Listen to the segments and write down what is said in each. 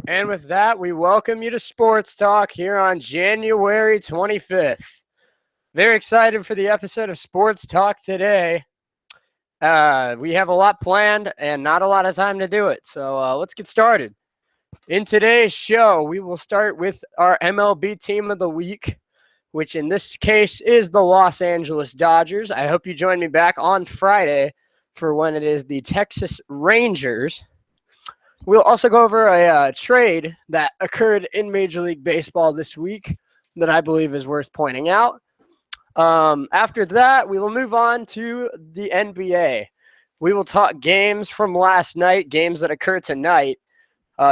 And with that, we welcome you to Sports Talk here on January 25th. Very excited for the episode of Sports Talk today. We have a lot planned and not a lot of time to do it, so let's get started. In today's show, we will start with our MLB Team of the Week, which in this case is the Los Angeles Dodgers. I hope you join me back on Friday for when it is the Texas Rangers. We'll also go over a trade that occurred in Major League Baseball this week that I believe is worth pointing out. After that, we will move on to the NBA. We will talk games from last night, games that occur tonight,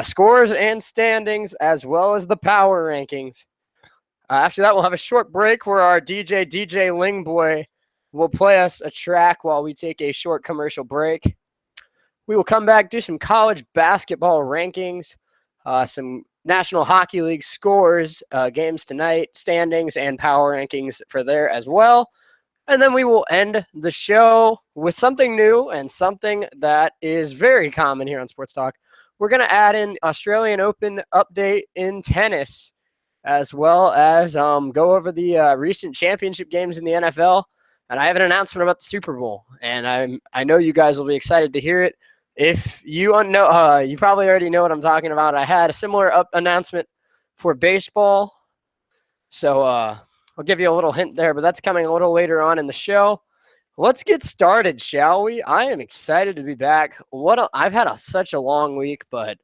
scores and standings, as well as the power rankings. After that, we'll have a short break where our DJ Lingboy will play us a track while we take a short commercial break. We will come back, do some college basketball rankings, some National Hockey League scores, games tonight, standings, and power rankings for there as well. And then we will end the show with something new and something that is very common here on Sports Talk. We're going to add in Australian Open update in tennis, as well as go over the recent championship games in the NFL. And I have an announcement about the Super Bowl, and I know you guys will be excited to hear it. If you know, you probably already know what I'm talking about. I had a similar announcement for baseball, so I'll give you a little hint there, but that's coming a little later on in the show. Let's get started, shall we? I am excited to be back. I've had such a long week, but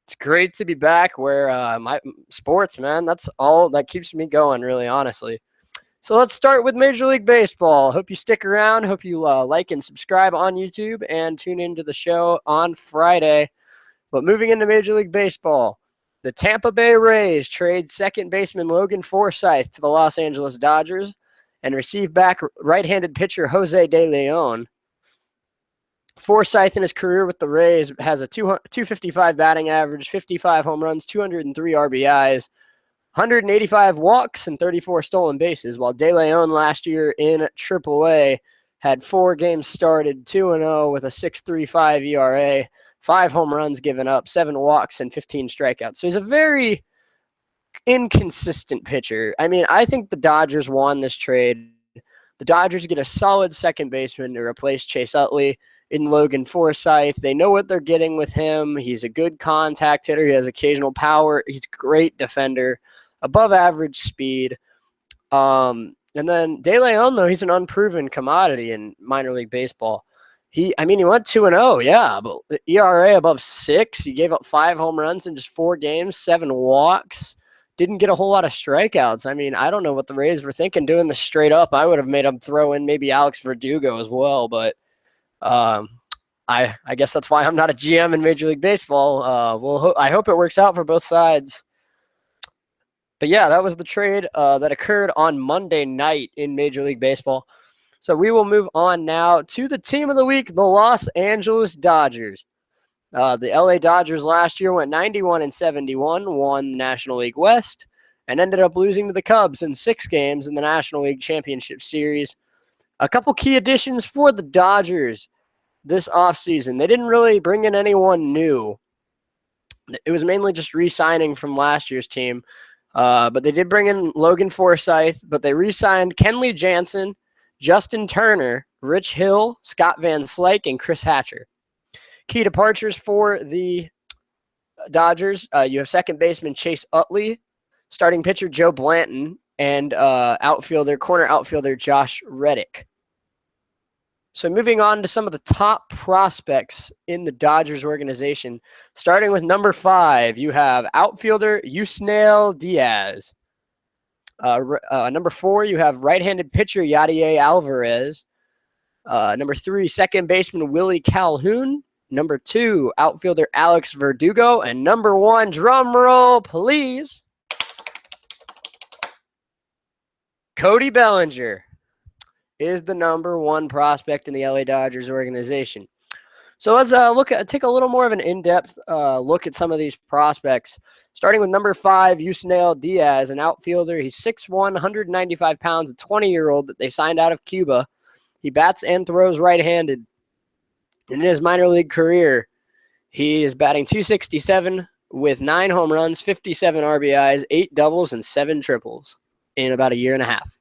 it's great to be back where my sports, man, that's all that keeps me going, really, honestly. So let's start with Major League Baseball. Hope you stick around. Hope you like and subscribe on YouTube and tune into the show on Friday. But moving into Major League Baseball, the Tampa Bay Rays trade second baseman Logan Forsythe to the Los Angeles Dodgers and receive back right-handed pitcher Jose De Leon. Forsythe in his career with the Rays has a 255 batting average, 55 home runs, 203 RBIs, 185 walks, and 34 stolen bases, while De Leon last year in AAA had 4 games started, 2-0 with a 6.35 ERA, 5 home runs given up, 7 walks, and 15 strikeouts. So he's a very inconsistent pitcher. I mean, I think the Dodgers won this trade. The Dodgers get a solid second baseman to replace Chase Utley in Logan Forsythe. They know what they're getting with him. He's a good contact hitter. He has occasional power. He's a great defender. Above average speed. And then De Leon, though, he's an unproven commodity in minor league baseball. He went 2-0, yeah, but the ERA above 6. He gave up 5 home runs in just 4 games, 7 walks. Didn't get a whole lot of strikeouts. I mean, I don't know what the Rays were thinking doing this straight up. I would have made them throw in maybe Alex Verdugo as well, but I guess that's why I'm not a GM in Major League Baseball. I hope it works out for both sides. But yeah, that was the trade that occurred on Monday night in Major League Baseball. So we will move on now to the team of the week, the Los Angeles Dodgers. The LA Dodgers last year went 91-71, won the National League West, and ended up losing to the Cubs in 6 games in the National League Championship Series. A couple key additions for the Dodgers this offseason. They didn't really bring in anyone new. It was mainly just re-signing from last year's team. But they did bring in Logan Forsythe, but they re-signed Kenley Jansen, Justin Turner, Rich Hill, Scott Van Slyke, and Chris Hatcher. Key departures for the Dodgers, you have second baseman Chase Utley, starting pitcher Joe Blanton, and corner outfielder Josh Reddick. So moving on to some of the top prospects in the Dodgers organization, starting with number 5, you have outfielder Yusniel Diaz. Number 4, you have right-handed pitcher Yadier Alvarez. Number 3, second baseman Willie Calhoun. Number 2, outfielder Alex Verdugo. And number 1, drum roll, please, Cody Bellinger is the number 1 prospect in the LA Dodgers organization. So let's take a little more of an in-depth look at some of these prospects. Starting with number 5, Yusniel Diaz, an outfielder. He's 6'1", 195 pounds, a 20-year-old that they signed out of Cuba. He bats and throws right-handed. In his minor league career, he is batting .267 with 9 home runs, 57 RBIs, 8 doubles, and 7 triples in about a year and a half.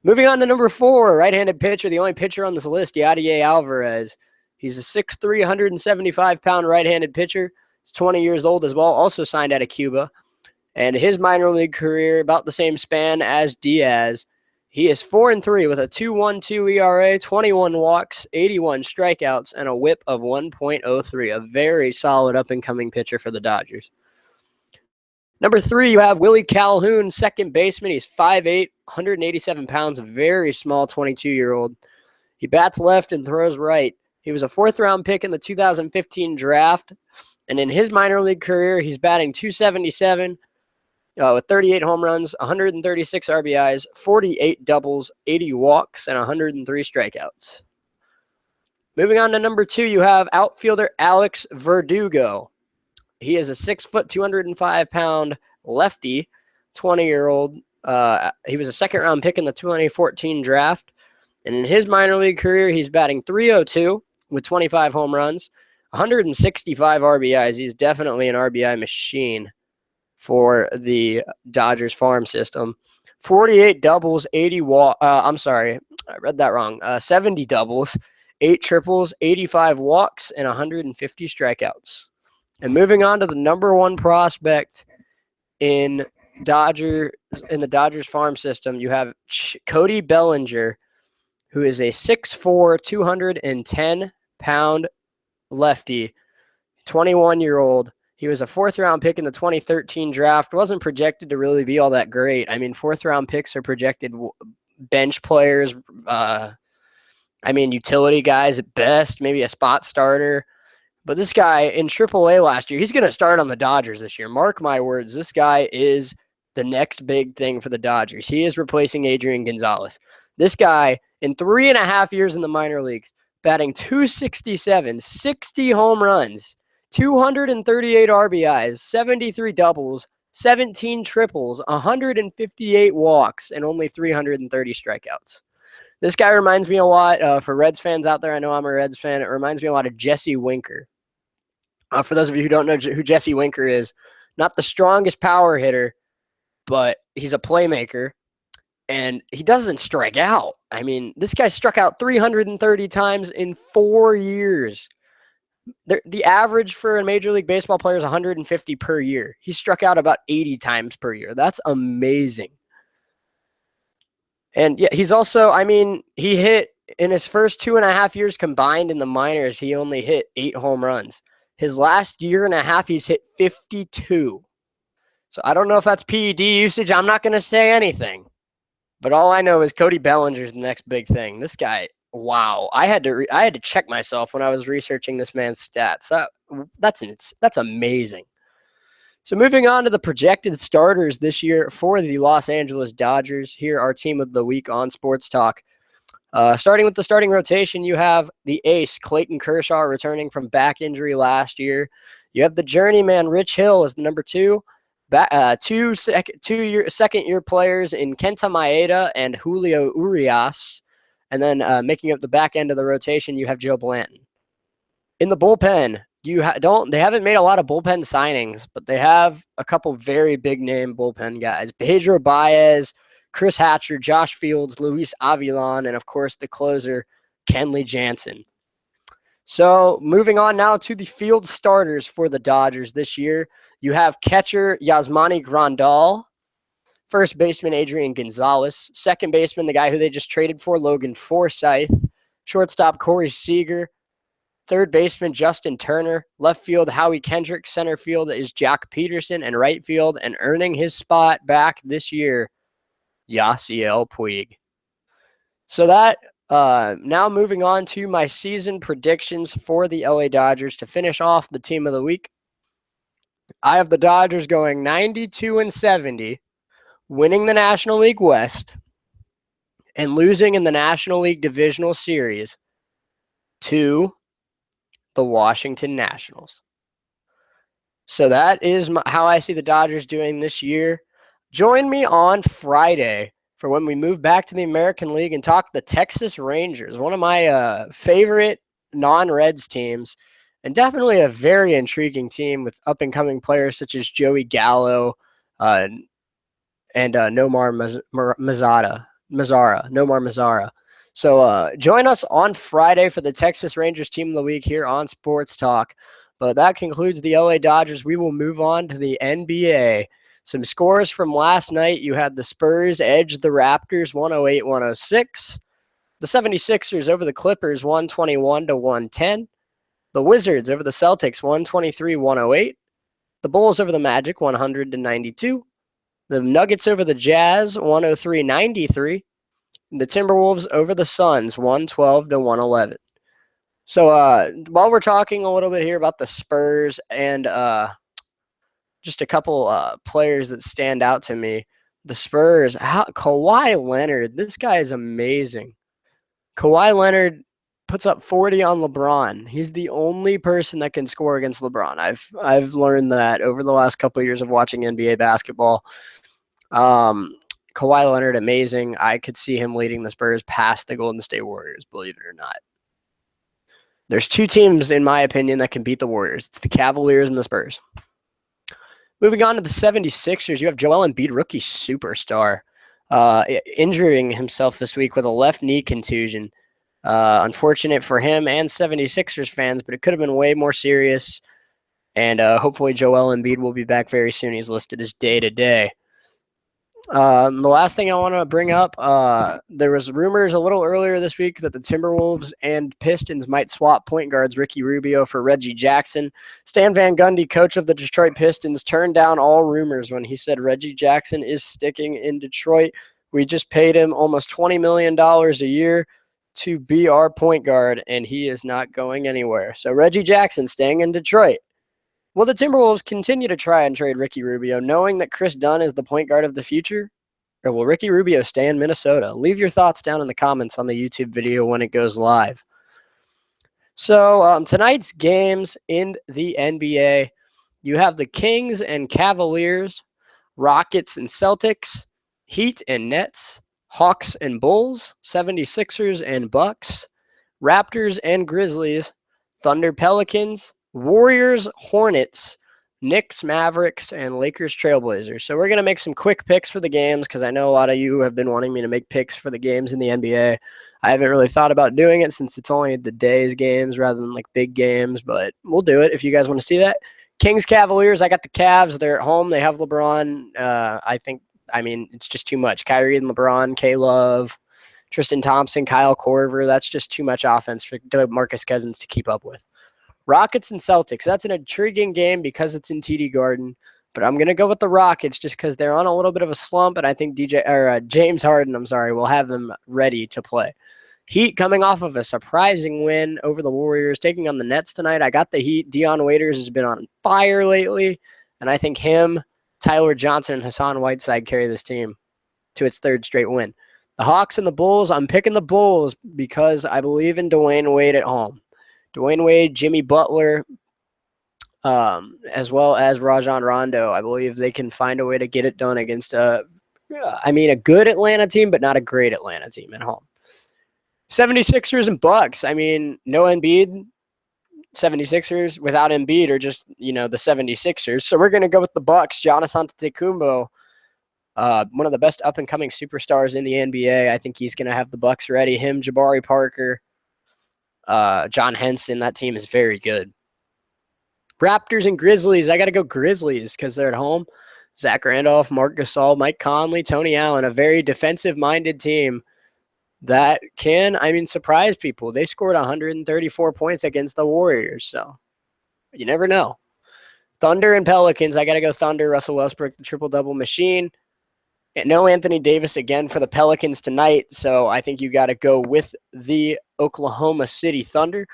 Moving on to number 4, right-handed pitcher, the only pitcher on this list, Yadier Alvarez. He's a 6'3", 175-pound right-handed pitcher. He's 20 years old as well, also signed out of Cuba. And his minor league career, about the same span as Diaz. He is 4-3 with a 2.12 ERA, 21 walks, 81 strikeouts, and a whip of 1.03. A very solid up-and-coming pitcher for the Dodgers. Number 3, you have Willie Calhoun, second baseman. He's 5'8", 187 pounds, a very small 22-year-old. He bats left and throws right. He was a 4th-round pick in the 2015 draft. And in his minor league career, he's batting .277 with 38 home runs, 136 RBIs, 48 doubles, 80 walks, and 103 strikeouts. Moving on to number 2, you have outfielder Alex Verdugo. He is a 6', 205-pound lefty, 20-year-old. He was a 2nd-round pick in the 2014 draft. And in his minor league career, he's batting .302 with 25 home runs, 165 RBIs. He's definitely an RBI machine for the Dodgers farm system. 48 doubles, 80 I'm sorry, I read that wrong. 70 doubles, 8 triples, 85 walks, and 150 strikeouts. And moving on to the number 1 prospect in the Dodgers farm system, you have Cody Bellinger, who is a 6'4", 210-pound lefty, 21-year-old. He was a 4th-round pick in the 2013 draft. Wasn't projected to really be all that great. I mean, 4th-round picks are projected bench players. Utility guys at best, maybe a spot starter. But this guy in AAA last year, he's going to start on the Dodgers this year. Mark my words, this guy is the next big thing for the Dodgers. He is replacing Adrian Gonzalez. This guy, in 3.5 years in the minor leagues, batting .267, 60 home runs, 238 RBIs, 73 doubles, 17 triples, 158 walks, and only 330 strikeouts. This guy reminds me a lot, for Reds fans out there, I know I'm a Reds fan, it reminds me a lot of Jesse Winker. For those of you who don't know who Jesse Winker is, not the strongest power hitter, but he's a playmaker, and he doesn't strike out. I mean, this guy struck out 330 times in 4 years. The average for a Major League Baseball player is 150 per year. He struck out about 80 times per year. That's amazing. And yeah, he's also, he hit in his first 2.5 years combined in the minors, he only hit 8 home runs. His last year and a half, he's hit 52. So I don't know if that's PED usage. I'm not going to say anything. But all I know is Cody Bellinger's the next big thing. This guy, wow. I had to check myself when I was researching this man's stats. That's amazing. So moving on to the projected starters this year for the Los Angeles Dodgers. Here, our team of the week on Sports Talk. Starting with the starting rotation, you have the ace, Clayton Kershaw, returning from back injury last year. You have the journeyman, Rich Hill, as the number 2. Two second-year players in Kenta Maeda and Julio Urias. And then making up the back end of the rotation, you have Joe Blanton. In the bullpen, they haven't made a lot of bullpen signings, but they have a couple very big-name bullpen guys. Pedro Baez, Chris Hatcher, Josh Fields, Luis Avilan, and, of course, the closer, Kenley Jansen. So moving on now to the field starters for the Dodgers this year. You have catcher Yasmani Grandal, first baseman Adrian Gonzalez, second baseman, the guy who they just traded for, Logan Forsythe, shortstop Corey Seager, third baseman Justin Turner, left field Howie Kendrick, center field is Jack Peterson, and right field, and earning his spot back this year, Yasiel Puig. So that now moving on to my season predictions for the LA Dodgers to finish off the team of the week. I have the Dodgers going 92-70, winning the National League West, and losing in the National League Divisional Series to the Washington Nationals. So that is how I see the Dodgers doing this year. Join me on Friday for when we move back to the American League and talk the Texas Rangers, one of my favorite non-Reds teams. and definitely a very intriguing team with up-and-coming players such as Joey Gallo and Nomar Mazzara. So join us on Friday for the Texas Rangers Team of the Week here on Sports Talk. But that concludes the LA Dodgers. We will move on to the NBA. Some scores from last night. You had the Spurs edge the Raptors 108-106. The 76ers over the Clippers 121-110. The Wizards over the Celtics 123-108. The Bulls over the Magic 100-92. The Nuggets over the Jazz 103-93. The Timberwolves over the Suns 112-111. So while we're talking a little bit here about the Spurs and just a couple players that stand out to me, the Spurs, Kawhi Leonard, this guy is amazing. Kawhi Leonard puts up 40 on LeBron. He's the only person that can score against LeBron. I've learned that over the last couple of years of watching NBA basketball. Kawhi Leonard, amazing. I could see him leading the Spurs past the Golden State Warriors, believe it or not. There's two teams, in my opinion, that can beat the Warriors. It's the Cavaliers and the Spurs. Moving on to the 76ers, you have Joel Embiid, rookie superstar, injuring himself this week with a left knee contusion. Unfortunate for him and 76ers fans, but it could have been way more serious. And hopefully Joel Embiid will be back very soon. He's listed as day-to-day. The last thing I want to bring up, there was rumors a little earlier this week that the Timberwolves and Pistons might swap point guards Ricky Rubio for Reggie Jackson. Stan Van Gundy, coach of the Detroit Pistons, turned down all rumors when he said Reggie Jackson is sticking in Detroit. We just paid him almost $20 million a year to be our point guard, and he is not going anywhere. So Reggie Jackson staying in Detroit. Will the Timberwolves continue to try and trade Ricky Rubio, knowing that Chris Dunn is the point guard of the future? Or will Ricky Rubio stay in Minnesota? Leave your thoughts down in the comments on the YouTube video when it goes live. So tonight's games in the NBA, you have the Kings and Cavaliers, Rockets and Celtics, Heat and Nets, Hawks and Bulls, 76ers and Bucks, Raptors and Grizzlies, Thunder Pelicans, Warriors, Hornets, Knicks, Mavericks, and Lakers, Trailblazers. So we're going to make some quick picks for the games because I know a lot of you have been wanting me to make picks for the games in the NBA. I haven't really thought about doing it since it's only the day's games rather than like big games, but we'll do it if you guys want to see that. Kings, Cavaliers, I got the Cavs. They're at home. They have LeBron. It's just too much. Kyrie and LeBron, K-Love, Tristan Thompson, Kyle Korver. That's just too much offense for DeMarcus Cousins to keep up with. Rockets and Celtics. That's an intriguing game because it's in TD Garden, but I'm going to go with the Rockets just because they're on a little bit of a slump, and I think James Harden, will have them ready to play. Heat coming off of a surprising win over the Warriors, taking on the Nets tonight. I got the Heat. Dion Waiters has been on fire lately, and I think him, Tyler Johnson, and Hassan Whiteside carry this team to its third straight win. The Hawks and the Bulls. I'm picking the Bulls because I believe in Dwayne Wade at home. Dwayne Wade, Jimmy Butler, as well as Rajon Rondo. I believe they can find a way to get it done against a good Atlanta team, but not a great Atlanta team at home. 76ers and Bucks. No Embiid. 76ers without Embiid are just, the 76ers. So we're going to go with the Bucks. Giannis Antetokounmpo, one of the best up-and-coming superstars in the NBA. I think he's going to have the Bucks ready. Him, Jabari Parker, John Henson. That team is very good. Raptors and Grizzlies. I got to go Grizzlies because they're at home. Zach Randolph, Mark Gasol, Mike Conley, Tony Allen, a very defensive-minded team that can, surprise people. They scored 134 points against the Warriors, so you never know. Thunder and Pelicans. I got to go Thunder. Russell Westbrook, the triple-double machine. And no Anthony Davis again for the Pelicans tonight, so I think you got to go with the Oklahoma City Thunder.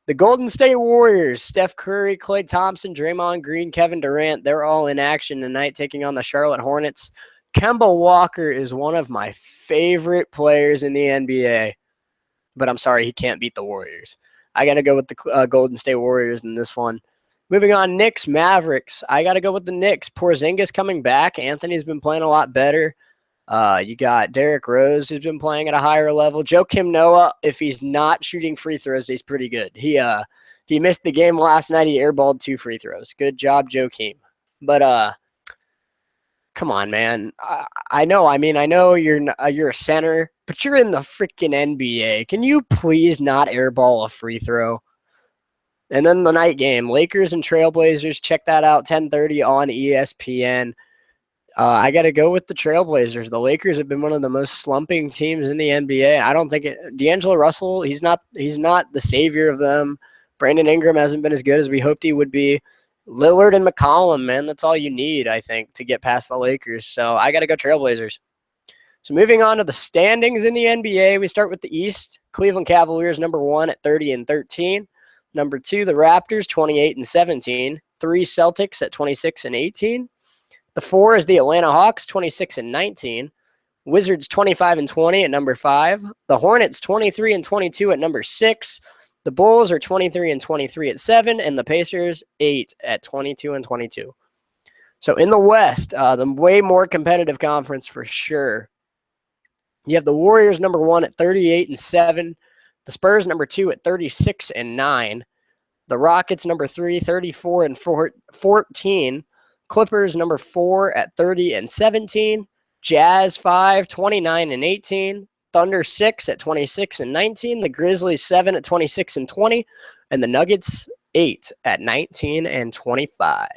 The Golden State Warriors, Steph Curry, Klay Thompson, Draymond Green, Kevin Durant, they're all in action tonight taking on the Charlotte Hornets. Kemba Walker is one of my favorite players in the NBA, but I'm sorry, he can't beat the Warriors. I got to go with the Golden State Warriors in this one. Moving on, Knicks, Mavericks. I got to go with the Knicks. Porzingis coming back. Anthony's been playing a lot better. You got Derrick Rose, who's been playing at a higher level. Joakim Noah, if he's not shooting free throws, he's pretty good. He He missed the game last night. He airballed 2 free throws. Good job, Joakim. But come on, man. I know. I mean, I know you're a center, but you're in the freaking NBA. Can you please not airball a free throw? And then the night game, Lakers and Trailblazers. Check that out, 10:30 on ESPN. I got to go with the Trailblazers. The Lakers have been one of the most slumping teams in the NBA. I don't think D'Angelo Russell. He's not the savior of them. Brandon Ingram hasn't been as good as we hoped he would be. Lillard and McCollum, man, that's all you need, I think, to get past the Lakers. So I got to go Trailblazers. So moving on to the standings in the NBA, we start with the East. Cleveland Cavaliers number 1 at 30-13. Number 2, the Raptors 28-17. 3, Celtics at 26-18. The 4 is the Atlanta Hawks 26-19. Wizards 25-20 at number 5. The Hornets 23-22 at number 6. The Bulls are 23-23 at 7, and the Pacers 8 at 22-22. So in the West, the way more competitive conference for sure. You have the Warriors number 1 at 38-7. The Spurs number 2 at 36-9. The Rockets number 3, 34-14. Clippers number 4 at 30-17. Jazz 5, 29-18. Thunder 6 at 26-19. The Grizzlies 7 at 26-20. And the Nuggets 8 at 19-25.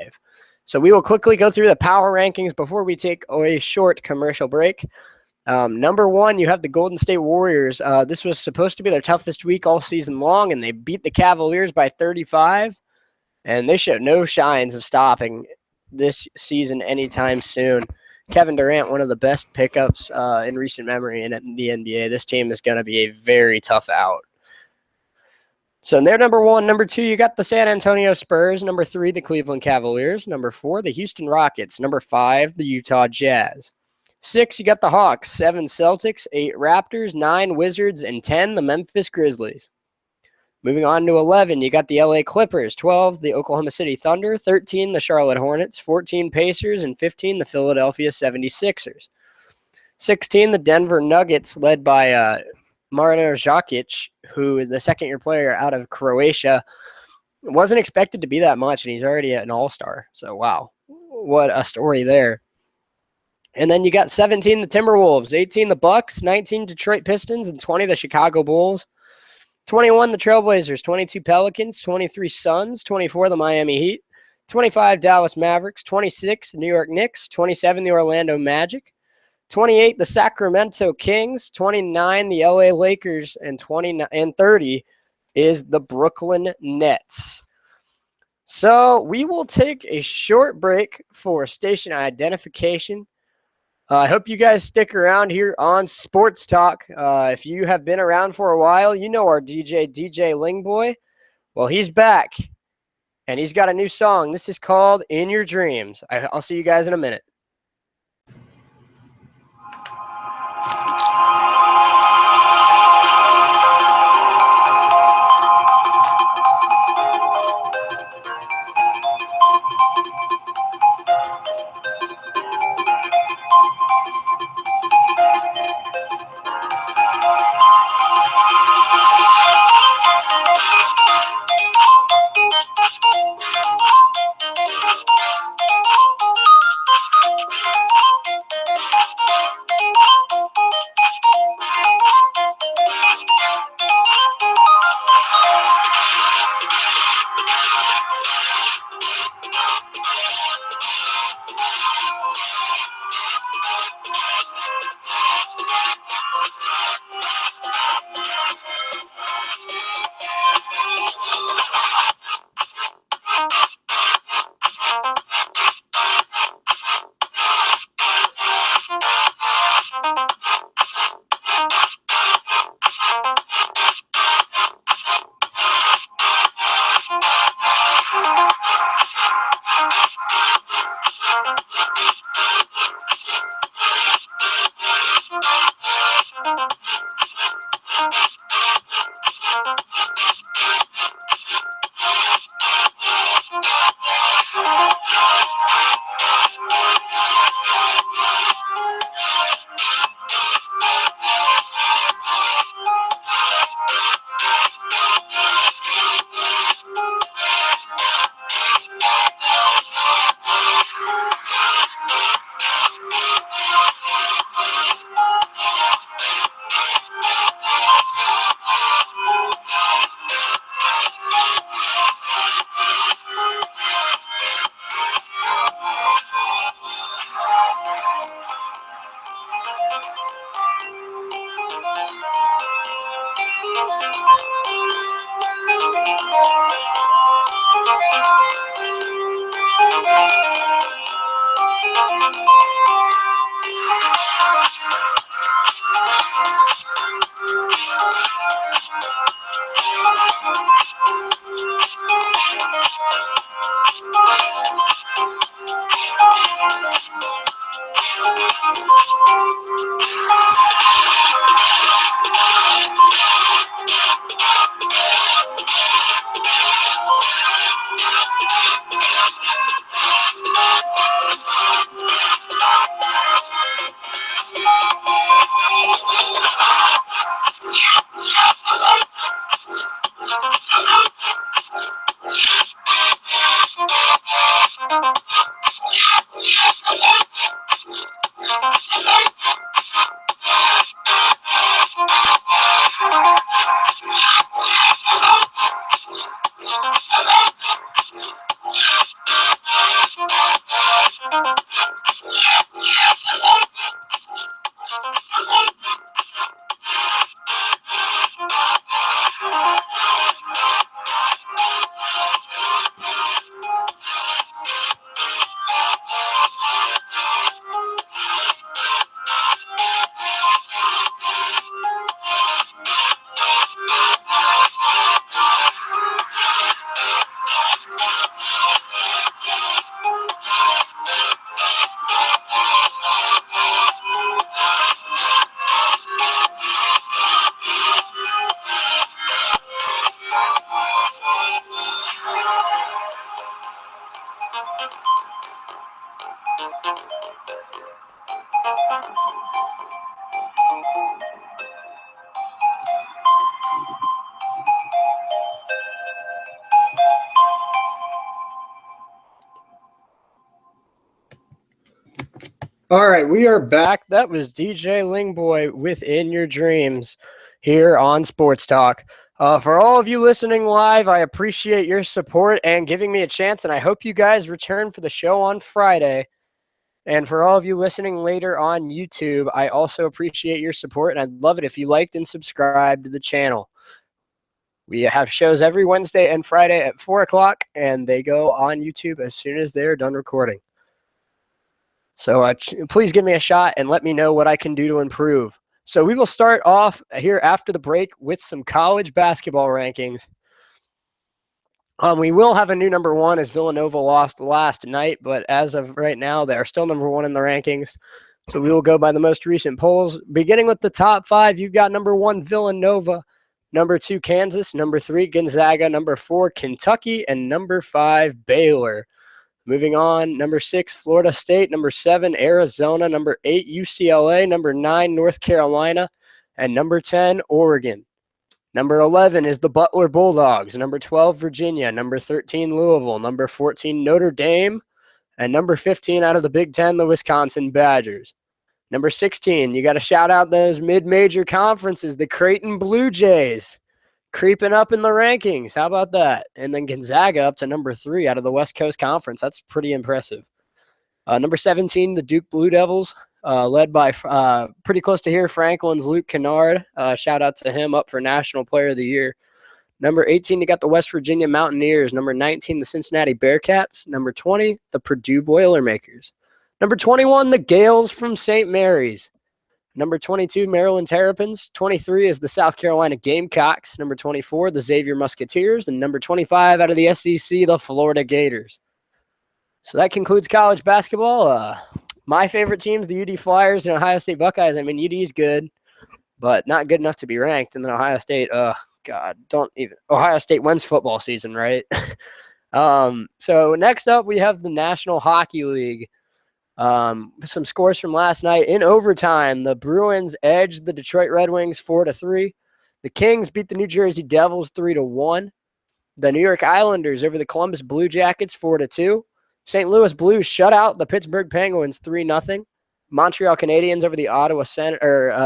So we will quickly go through the power rankings before we take a short commercial break. Number 1, you have the Golden State Warriors. This was supposed to be their toughest week all season long, and they beat the Cavaliers by 35. And they showed no signs of stopping this season anytime soon. Kevin Durant, one of the best pickups in recent memory in the NBA. This team is going to be a very tough out. So they're number 1. Number 2, you got the San Antonio Spurs. Number 3, the Cleveland Cavaliers. Number 4, the Houston Rockets. Number 5, the Utah Jazz. 6, you got the Hawks. 7, Celtics. 8, Raptors. 9, Wizards. And 10, the Memphis Grizzlies. Moving on to 11, you got the LA Clippers. 12, the Oklahoma City Thunder. 13, the Charlotte Hornets. 14, Pacers. And 15, the Philadelphia 76ers. 16, the Denver Nuggets, led by Marino Žakic, who is the second-year player out of Croatia. Wasn't expected to be that much, and he's already an all-star. So, wow, what a story there. And then you got 17, the Timberwolves. 18, the Bucks. 19, Detroit Pistons. And 20, the Chicago Bulls. 21, the Trailblazers. 22, Pelicans. 23, Suns. 24, the Miami Heat. 25, Dallas Mavericks. 26, the New York Knicks. 27, the Orlando Magic. 28, the Sacramento Kings. 29, the LA Lakers. And 30 is the Brooklyn Nets. So we will take a short break for station identification. I hope you guys stick around here on Sports Talk. If you have been around for a while, you know our DJ Lingboy. Well, he's back, and he's got a new song. This is called In Your Dreams. I'll see you guys in a minute. All right, we are back. That was DJ Lingboy within your dreams here on Sports Talk. For all of you listening live, I appreciate your support and giving me a chance, and I hope you guys return for the show on Friday. And for all of you listening later on YouTube, I also appreciate your support, and I'd love it if you liked and subscribed to the channel. We have shows every Wednesday and Friday at 4 o'clock, and they go on YouTube as soon as they're done recording. So please give me a shot and let me know what I can do to improve. So we will start off here after the break with some college basketball rankings. We will have a new number one as Villanova lost last night, but as of right now, they are still number one in the rankings. So we will go by the most recent polls. Beginning with the top five, you've got number one, Villanova, number two, Kansas, number three, Gonzaga, number four, Kentucky, and number five, Baylor. Moving on, number 6, Florida State, number 7, Arizona, number 8, UCLA, number 9, North Carolina, and number 10, Oregon. Number 11 is the Butler Bulldogs, number 12, Virginia, number 13, Louisville, number 14, Notre Dame, and number 15 out of the Big Ten, the Wisconsin Badgers. Number 16, you got to shout out those mid-major conferences, the Creighton Blue Jays. Creeping up in the rankings. How about that? And then Gonzaga up to number 3 out of the West Coast Conference. That's pretty impressive. Number 17, the Duke Blue Devils, led by pretty close to here, Franklin's Luke Kennard. Shout out to him, up for National Player of the Year. Number 18, you got the West Virginia Mountaineers. Number 19, the Cincinnati Bearcats. Number 20, the Purdue Boilermakers. Number 21, the Gales from St. Mary's. Number 22, Maryland Terrapins. 23 is the South Carolina Gamecocks. Number 24, the Xavier Musketeers. And number 25 out of the SEC, the Florida Gators. So that concludes college basketball. My favorite teams, the UD Flyers and Ohio State Buckeyes. I mean, UD's good, but not good enough to be ranked. And then Ohio State, God, don't even. Ohio State wins football season, right? So next up, we have the National Hockey League. Some scores from last night. In overtime, the Bruins edged the Detroit Red Wings 4-3. The Kings beat the New Jersey Devils 3-1. The New York Islanders over the Columbus Blue Jackets 4-2. St. Louis Blues shut out the Pittsburgh Penguins 3-0. Montreal Canadiens over the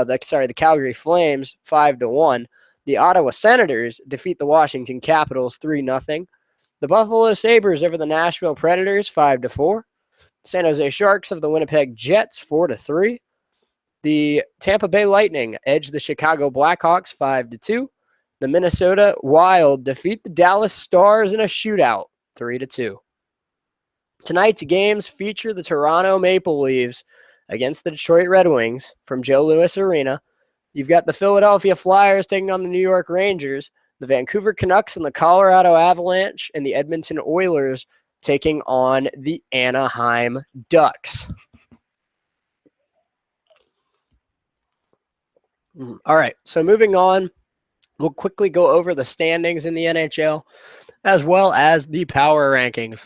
the Calgary Flames 5-1. The Ottawa Senators defeat the Washington Capitals 3-0. The Buffalo Sabres over the Nashville Predators 5-4. San Jose Sharks of the Winnipeg Jets 4-3. The Tampa Bay Lightning edge the Chicago Blackhawks 5-2. The Minnesota Wild defeat the Dallas Stars in a shootout 3-2. Tonight's games feature the Toronto Maple Leafs against the Detroit Red Wings from Joe Louis Arena. You've got the Philadelphia Flyers taking on the New York Rangers, the Vancouver Canucks and the Colorado Avalanche, and the Edmonton Oilers taking on the Anaheim Ducks. All right, so moving on, we'll quickly go over the standings in the NHL as well as the power rankings.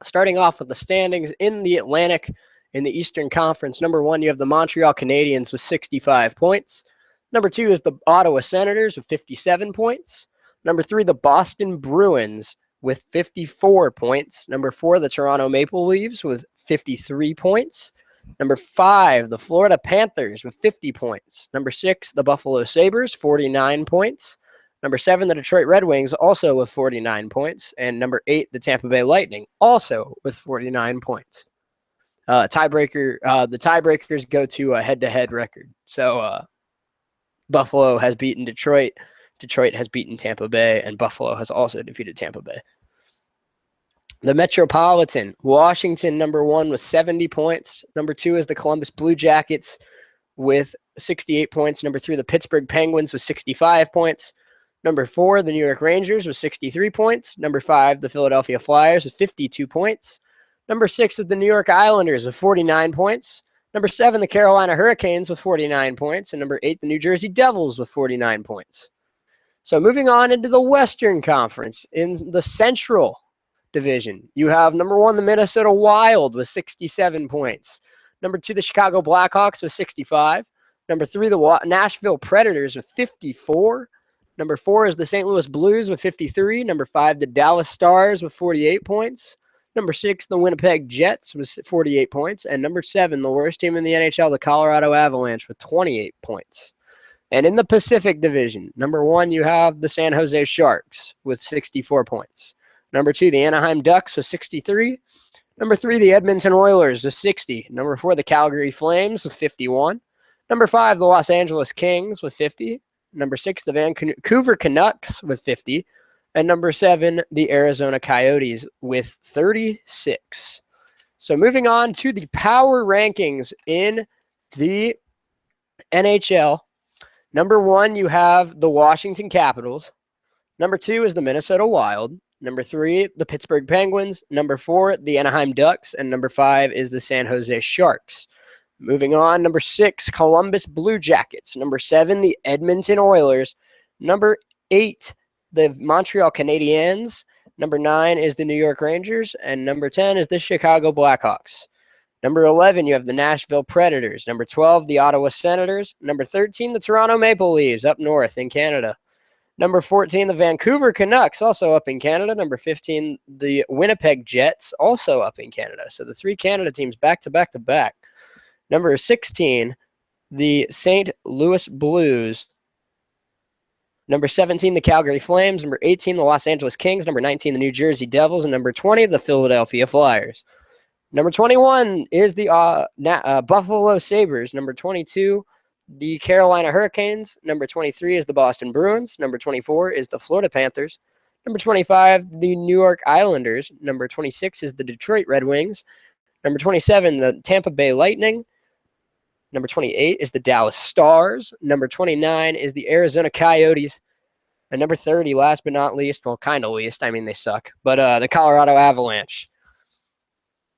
Starting off with the standings in the Atlantic, in the Eastern Conference, number 1, you have the Montreal Canadiens with 65 points. Number 2 is the Ottawa Senators with 57 points. Number 3, the Boston Bruins with 54 points. Number 4, the Toronto Maple Leafs with 53 points. Number 5, the Florida Panthers with 50 points. Number 6, the Buffalo Sabres, 49 points. Number 7, the Detroit Red Wings, also with 49 points. And number 8, the Tampa Bay Lightning, also with 49 points. The tiebreakers go to a head-to-head record. So Buffalo has beaten Detroit. Detroit has beaten Tampa Bay, and Buffalo has also defeated Tampa Bay. The Metropolitan, Washington, number 1 with 70 points. Number 2 is the Columbus Blue Jackets with 68 points. Number 3, the Pittsburgh Penguins with 65 points. Number 4, the New York Rangers with 63 points. Number 5, the Philadelphia Flyers with 52 points. Number 6 is the New York Islanders with 49 points. Number 7, the Carolina Hurricanes with 49 points. And number 8, the New Jersey Devils with 49 points. So moving on into the Western Conference, in the Central division, you have number 1, the Minnesota Wild with 67 points. Number 2, the Chicago Blackhawks with 65. Number 3, the Nashville Predators with 54. Number 4 is the St. Louis Blues with 53. Number 5, the Dallas Stars with 48 points. Number 6, the Winnipeg Jets with 48 points. And number 7, the worst team in the NHL, the Colorado Avalanche with 28 points. And in the Pacific Division, number 1, you have the San Jose Sharks with 64 points. Number 2, the Anaheim Ducks with 63. Number 3, the Edmonton Oilers with 60. Number 4, the Calgary Flames with 51. Number 5, the Los Angeles Kings with 50. Number 6, the Vancouver Canucks with 50. And number 7, the Arizona Coyotes with 36. So moving on to the power rankings in the NHL. Number 1, you have the Washington Capitals. Number 2 is the Minnesota Wild. Number 3, the Pittsburgh Penguins. Number 4, the Anaheim Ducks. And number 5 is the San Jose Sharks. Moving on, number 6, Columbus Blue Jackets. Number 7, the Edmonton Oilers. Number 8, the Montreal Canadiens. Number 9 is the New York Rangers. And number 10 is the Chicago Blackhawks. Number 11, you have the Nashville Predators. Number 12, the Ottawa Senators. Number 13, the Toronto Maple Leafs up north in Canada. Number 14, the Vancouver Canucks, also up in Canada. Number 15, the Winnipeg Jets, also up in Canada. So the 3 Canada teams back to back to back. Number 16, the St. Louis Blues. Number 17, the Calgary Flames. Number 18, the Los Angeles Kings. Number 19, the New Jersey Devils. And number 20, the Philadelphia Flyers. Number 21 is the Buffalo Sabres. Number 22, the Carolina Hurricanes. Number 23 is the Boston Bruins. Number 24 is the Florida Panthers. Number 25, the New York Islanders. Number 26 is the Detroit Red Wings. Number 27, the Tampa Bay Lightning. Number 28 is the Dallas Stars. Number 29 is the Arizona Coyotes. And number 30, last but not least, well, kind of least, I mean, they suck, but the Colorado Avalanche.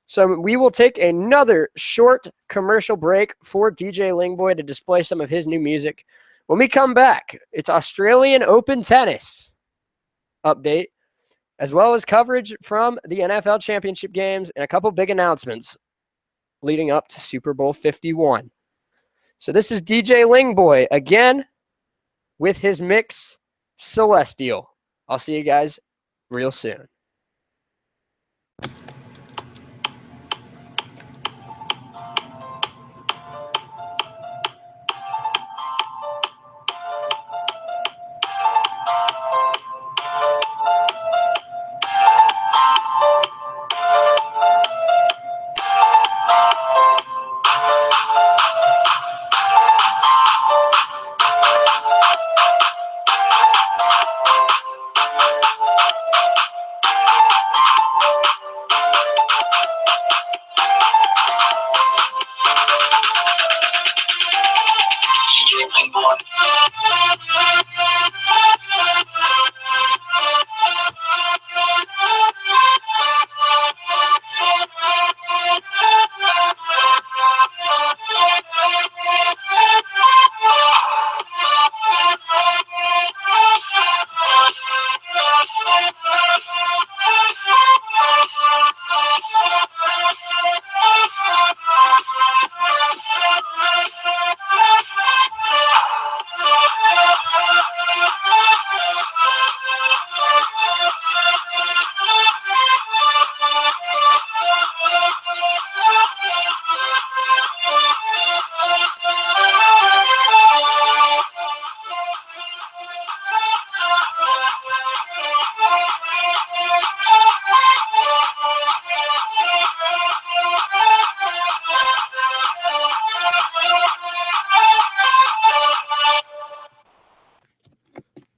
So we will take another short commercial break for DJ Lingboy to display some of his new music. When we come back, it's Australian Open tennis update, as well as coverage from the NFL championship games and a couple big announcements leading up to Super Bowl 51. So this is DJ Lingboy again with his mix Celestial. I'll see you guys real soon.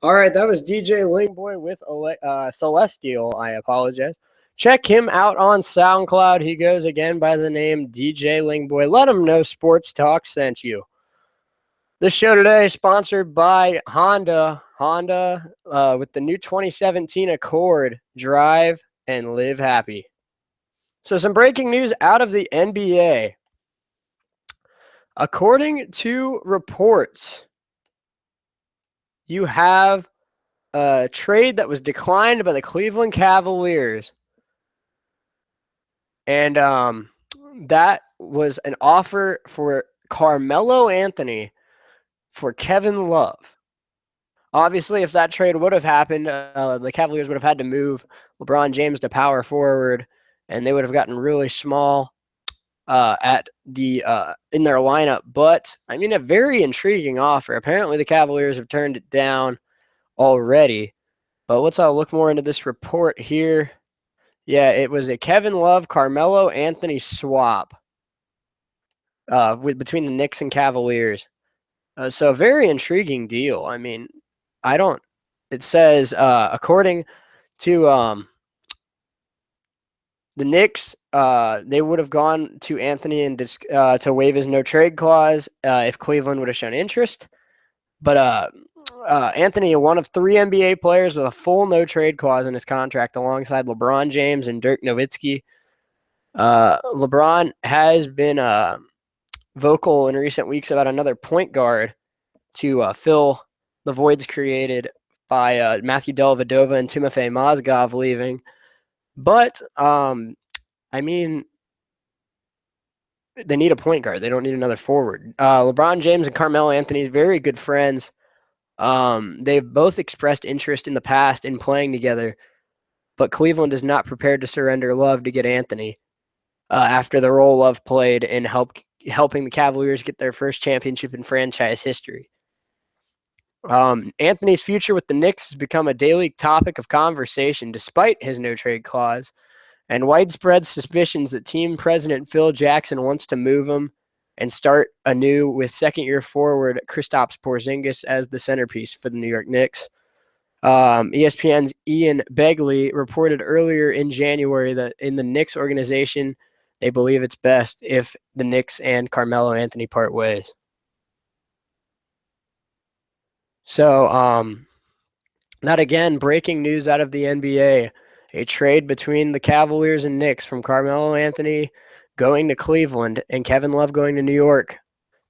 All right, that was DJ Lingboy with Celestial. I apologize. Check him out on SoundCloud. He goes again by the name DJ Lingboy. Let him know Sports Talk sent you. This show today is sponsored by Honda. Honda with the new 2017 Accord. Drive and live happy. So some breaking news out of the NBA. According to reports, you have a trade that was declined by the Cleveland Cavaliers And that was an offer for Carmelo Anthony for Kevin Love. Obviously, if that trade would have happened, the Cavaliers would have had to move LeBron James to power forward, and they would have gotten really small at the in their lineup. But I mean, a very intriguing offer. Apparently, the Cavaliers have turned it down already. But let's look more into this report here. Yeah, it was a Kevin Love, Carmelo Anthony swap between the Knicks and Cavaliers. So a very intriguing deal. I mean, I don't. It says according to the Knicks, they would have gone to Anthony and to waive his no trade clause if Cleveland would have shown interest. But Anthony, one of 3 NBA players with a full no trade clause in his contract, alongside LeBron James and Dirk Nowitzki. LeBron has been vocal in recent weeks about another point guard to fill the voids created by Matthew Dellavedova and Timofey Mozgov leaving. But, I mean, they need a point guard. They don't need another forward. LeBron James and Carmelo Anthony are very good friends. They've both expressed interest in the past in playing together, but Cleveland is not prepared to surrender Love to get Anthony after the role Love played in helping the Cavaliers get their first championship in franchise history. Anthony's future with the Knicks has become a daily topic of conversation despite his no-trade clause, and widespread suspicions that team president Phil Jackson wants to move him and start anew with second-year forward Kristaps Porzingis as the centerpiece for the New York Knicks. ESPN's Ian Begley reported earlier in January that in the Knicks organization, they believe it's best if the Knicks and Carmelo Anthony part ways. So, that again, breaking news out of the NBA. A trade between the Cavaliers and Knicks from Carmelo Anthony going to Cleveland and Kevin Love going to New York.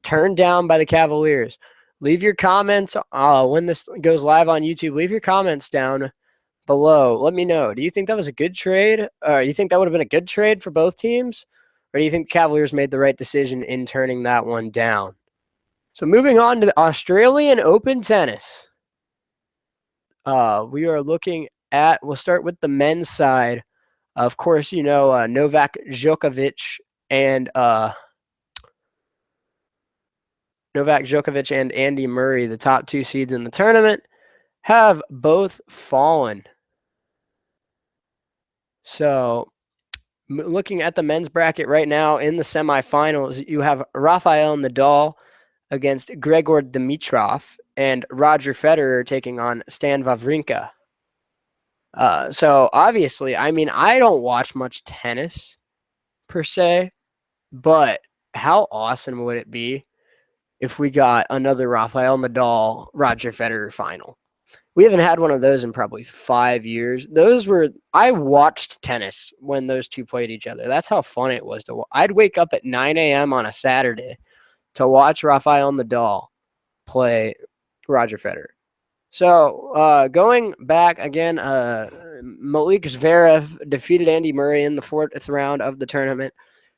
Turned down by the Cavaliers. Leave your comments when this goes live on YouTube. Leave your comments down below. Let me know. Do you think that was a good trade? You think that would have been a good trade for both teams? Or do you think the Cavaliers made the right decision in turning that one down? So moving on to the Australian Open tennis. We are looking at, we'll start with the men's side. Of course, you know, Novak Djokovic and Andy Murray, the top 2 seeds in the tournament, have both fallen. So looking at the men's bracket right now in the semifinals, you have Rafael Nadal against Grigor Dimitrov and Roger Federer taking on Stan Wawrinka. So obviously, I mean, I don't watch much tennis per se, but how awesome would it be if we got another Rafael Nadal, Roger Federer final? We haven't had one of those in probably 5 years. I watched tennis when those two played each other. That's how fun it was I'd wake up at 9 a.m. on a Saturday to watch Rafael Nadal play Roger Federer. So going back again, Malik Zverev defeated Andy Murray in the 4th round of the tournament,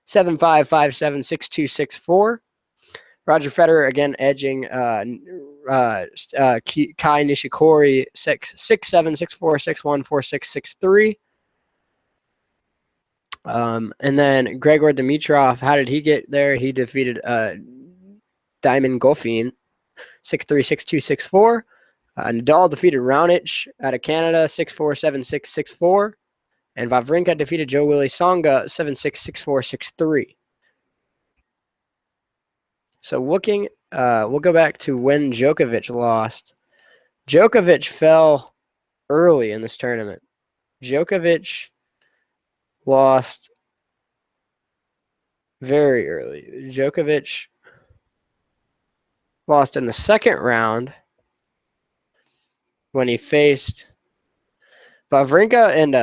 7-5, 5-7, 6-2, 6-4. Roger Federer again edging Kai Nishikori 6-7, 6-4, 6-1, 4-6, 6-3. And then Grigor Dimitrov, how did he get there? He defeated Diamond Goffin 6-3, 6-2, 6-4. Nadal defeated Raonic out of Canada 6-4, 7-6, 6-4. And Wawrinka defeated Joe Willie Songa 7-6, 6-4, 6-3. So looking, we'll go back to when Djokovic lost. Djokovic fell early in this tournament. Djokovic lost very early. Djokovic lost in the 2nd round when he faced Wawrinka, and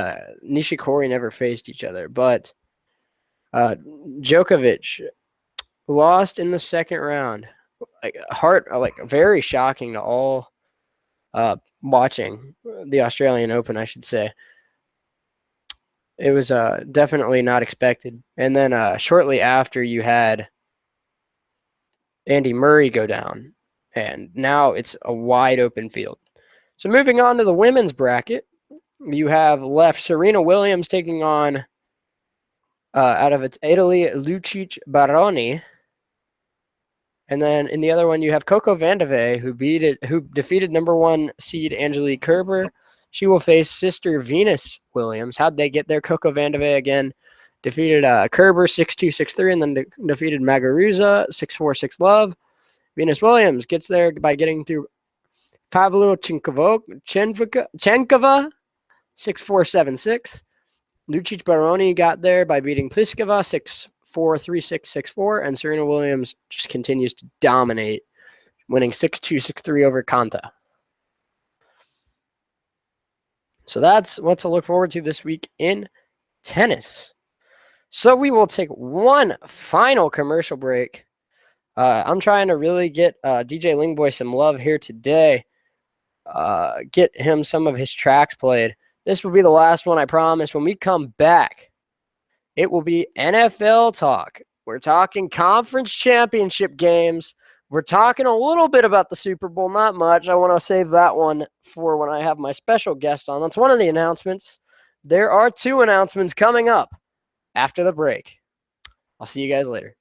Nishikori never faced each other, but Djokovic lost in the 2nd round. Like very shocking to all watching the Australian Open, I should say. It was definitely not expected. And then shortly after, you had Andy Murray go down, and now it's a wide open field. So moving on to the women's bracket, you have left Serena Williams taking on, out of Italy, Lucic Baroni. And then in the other one, you have Coco Vandeve, who defeated number 1 seed Angelique Kerber. She will face sister Venus Williams. How'd they get there? Coco Vandeve again defeated Kerber 6-2, 6-3, and then defeated Magaruza 6-4, 6-love. Venus Williams gets there by getting through Pavlo Chenkova 6-4, 7-6. Lucic Baroni got there by beating Pliskova 6-4, 3-6, 6-4, and Serena Williams just continues to dominate, winning 6-2, 6-3 over Kanta. So that's what to look forward to this week in tennis. So we will take one final commercial break. I'm trying to really get DJ Lingboy some love here today. Get him some of his tracks played. This will be the last one, I promise. When we come back, it will be NFL talk. We're talking conference championship games. We're talking a little bit about the Super Bowl, not much. I want to save that one for when I have my special guest on. That's one of the announcements. There are 2 announcements coming up after the break. I'll see you guys later.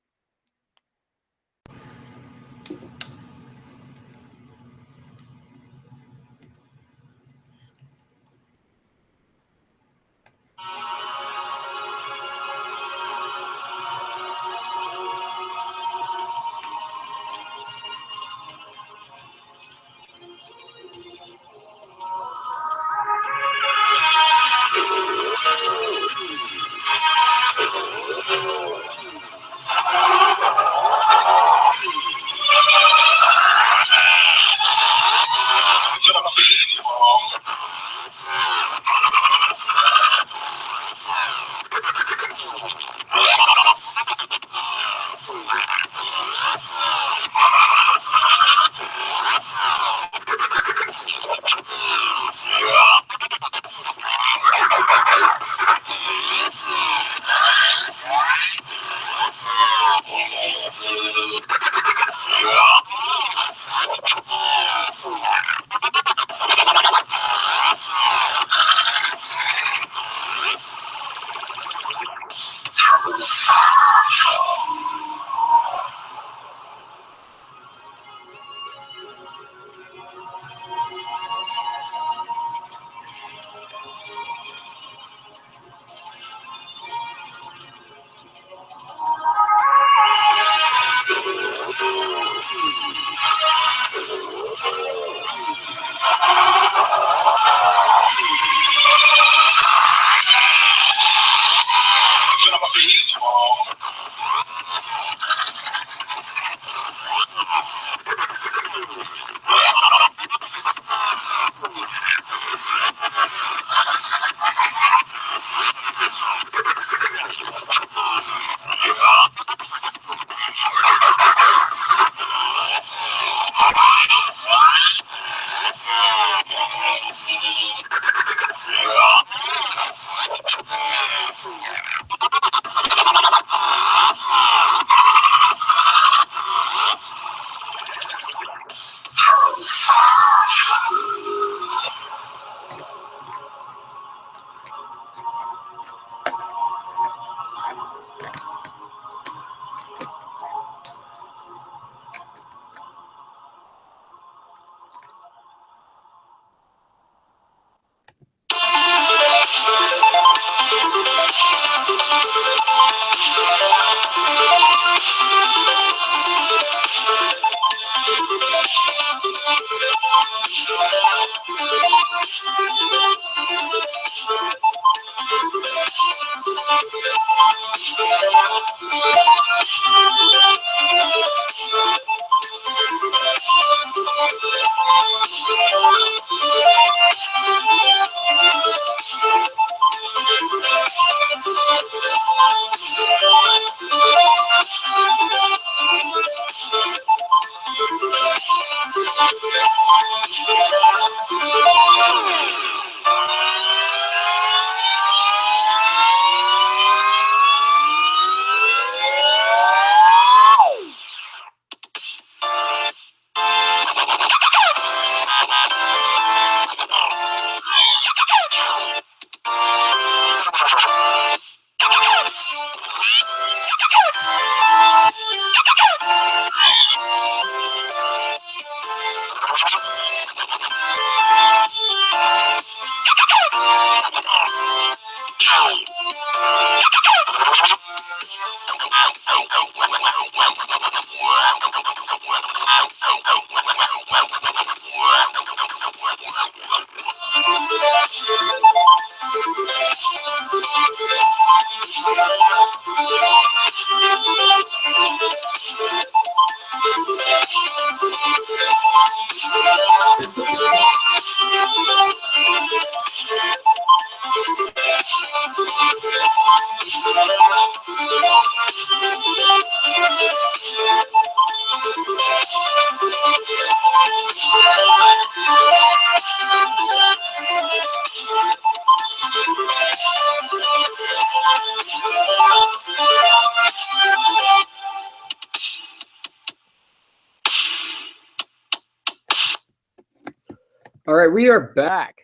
All right, we are back.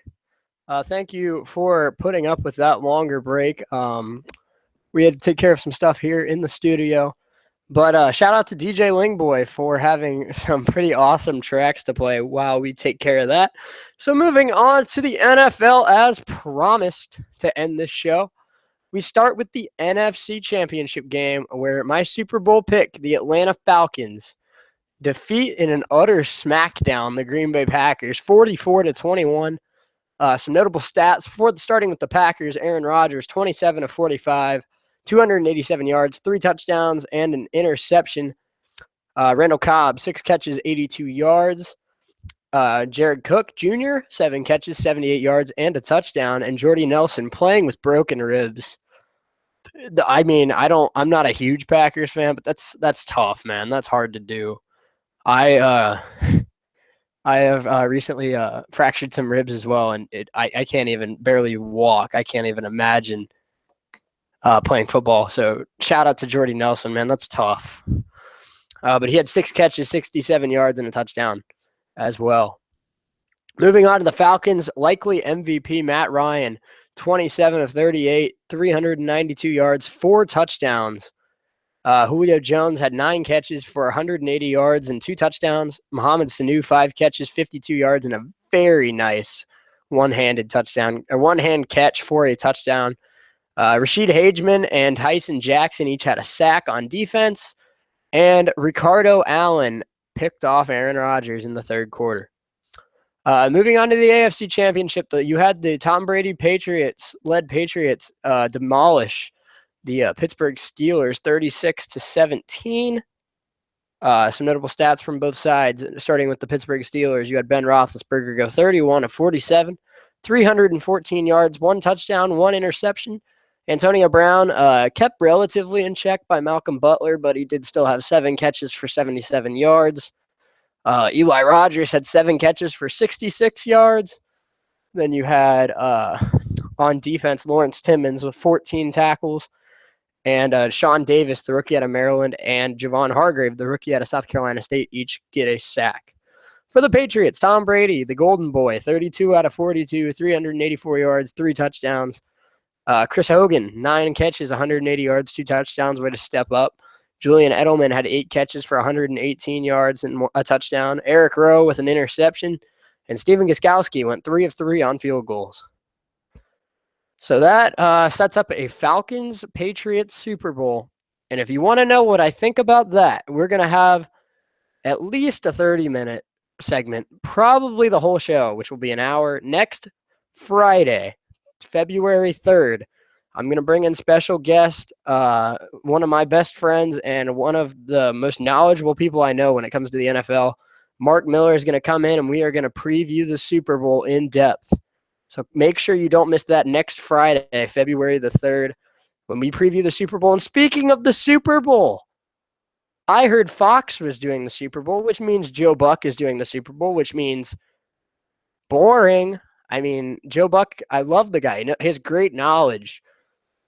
Thank you for putting up with that longer break. We had to take care of some stuff here in the studio. But shout out to DJ Lingboy for having some pretty awesome tracks to play while we take care of that. So moving on to the NFL as promised to end this show. We start with the NFC Championship game where my Super Bowl pick, the Atlanta Falcons, defeat in an utter smackdown the Green Bay Packers, 44-21. Some notable stats before starting with the Packers: Aaron Rodgers, 27 of 45, 287 yards, 3 touchdowns, and an interception. Randall Cobb, 6 catches, 82 yards. Jared Cook Jr., 7 catches, 78 yards, and a touchdown. And Jordy Nelson playing with broken ribs. I mean, I'm not a huge Packers fan, but that's tough, man. That's hard to do. I have recently fractured some ribs as well, and I can't even barely walk. I can't even imagine playing football. So shout out to Jordy Nelson, man. That's tough. But he had 6 catches, 67 yards, and a touchdown as well. Moving on to the Falcons, likely MVP Matt Ryan, 27 of 38, 392 yards, 4 touchdowns. Julio Jones had 9 catches for 180 yards and 2 touchdowns. Mohamed Sanu, 5 catches, 52 yards, and a very nice one-hand catch for a touchdown. Rashid Hageman and Tyson Jackson each had a sack on defense. And Ricardo Allen picked off Aaron Rodgers in the third quarter. Moving on to the AFC Championship, you had the Tom Brady Patriots demolish the Pittsburgh Steelers 36-17. Some notable stats from both sides, starting with the Pittsburgh Steelers. You had Ben Roethlisberger go 31 of 47, 314 yards, 1 touchdown, 1 interception. Antonio Brown kept relatively in check by Malcolm Butler, but he did still have 7 catches for 77 yards. Eli Rogers had 7 catches for 66 yards. Then you had on defense Lawrence Timmons with 14 tackles. And Sean Davis, the rookie out of Maryland, and Javon Hargrave, the rookie out of South Carolina State, each get a sack. For the Patriots, Tom Brady, the golden boy, 32 out of 42, 384 yards, 3 touchdowns. Chris Hogan, 9 catches, 180 yards, 2 touchdowns, way to step up. Julian Edelman had 8 catches for 118 yards and a touchdown. Eric Rowe with an interception. And Stephen Gostkowski went 3 of 3 on field goals. So that sets up a Falcons-Patriots Super Bowl. And if you want to know what I think about that, we're going to have at least a 30-minute segment, probably the whole show, which will be an hour, next Friday, February 3rd. I'm going to bring in special guest, one of my best friends and one of the most knowledgeable people I know when it comes to the NFL. Mark Miller is going to come in, and we are going to preview the Super Bowl in depth. So make sure you don't miss that next Friday, February the 3rd, when we preview the Super Bowl. And speaking of the Super Bowl, I heard Fox was doing the Super Bowl, which means Joe Buck is doing the Super Bowl, which means boring. I mean, Joe Buck, I love the guy. His great knowledge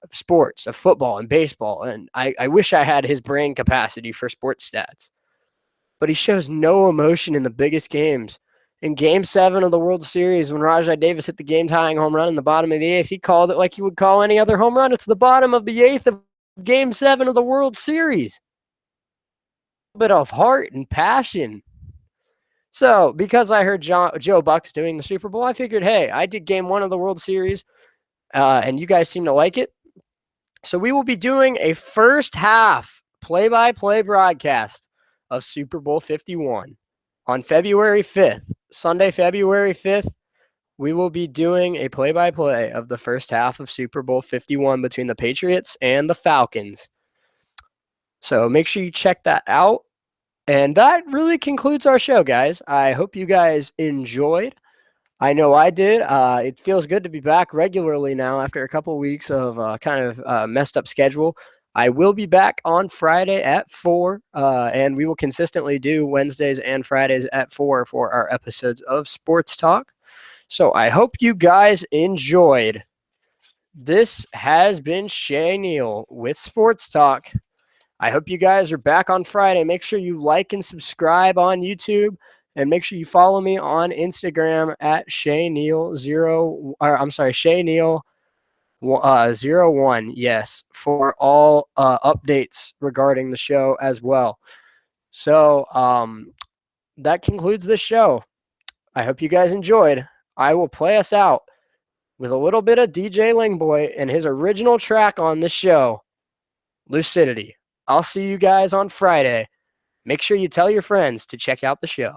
of sports, of football and baseball. And I wish I had his brain capacity for sports stats. But he shows no emotion in the biggest games. In Game 7 of the World Series, when Rajai Davis hit the game-tying home run in the bottom of the 8th, he called it like he would call any other home run. It's the bottom of the 8th of Game 7 of the World Series. A bit of heart and passion. So, because I heard Joe Buck's doing the Super Bowl, I figured, hey, I did Game 1 of the World Series, and you guys seem to like it. So we will be doing a first half play-by-play broadcast of Super Bowl 51 on February 5th. Sunday, February 5th, we will be doing a play-by-play of the first half of Super Bowl 51 between the Patriots and the Falcons. So make sure you check that out. And that really concludes our show, guys. I hope you guys enjoyed. I know I did. It feels good to be back regularly now after a couple weeks of kind of messed up schedule. I will be back on Friday at 4, and we will consistently do Wednesdays and Fridays at 4 for our episodes of Sports Talk. So I hope you guys enjoyed. This has been Shay Neal with Sports Talk. I hope you guys are back on Friday. Make sure you like and subscribe on YouTube, and make sure you follow me on Instagram at Shay Neal Shay Neal 01. Yes, for all updates regarding the show as well. So that concludes the show. I hope you guys enjoyed. I will play us out with a little bit of DJ Lingboy and his original track on the show, Lucidity. I'll see you guys on Friday. Make sure you tell your friends to check out the show.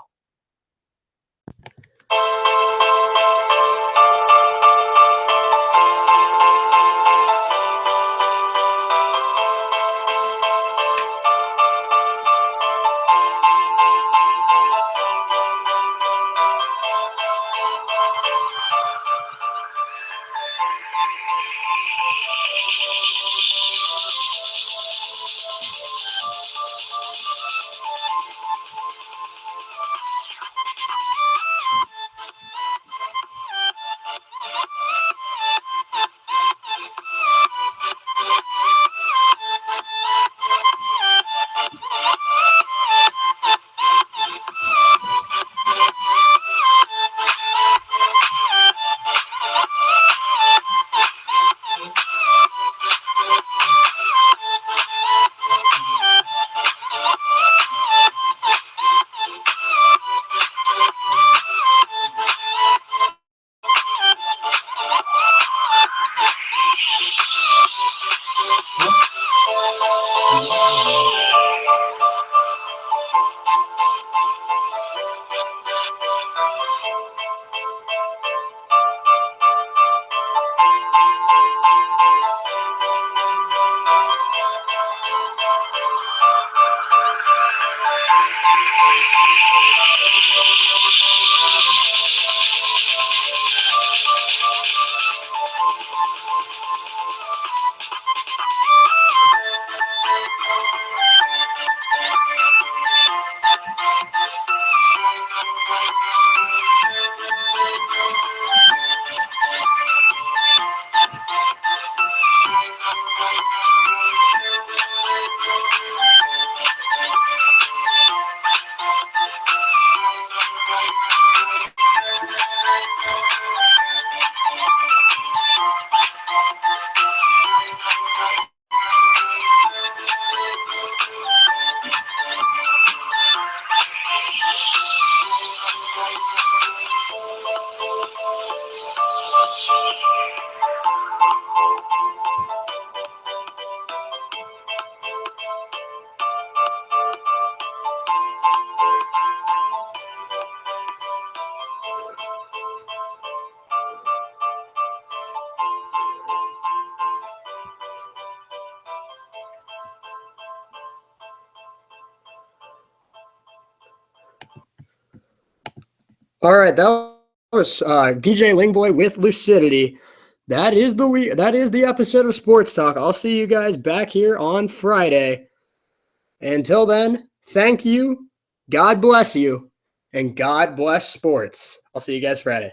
All right, that was DJ Lingboy with Lucidity. That is the episode of Sports Talk. I'll see you guys back here on Friday. Until then, thank you, God bless you, and God bless sports. I'll see you guys Friday.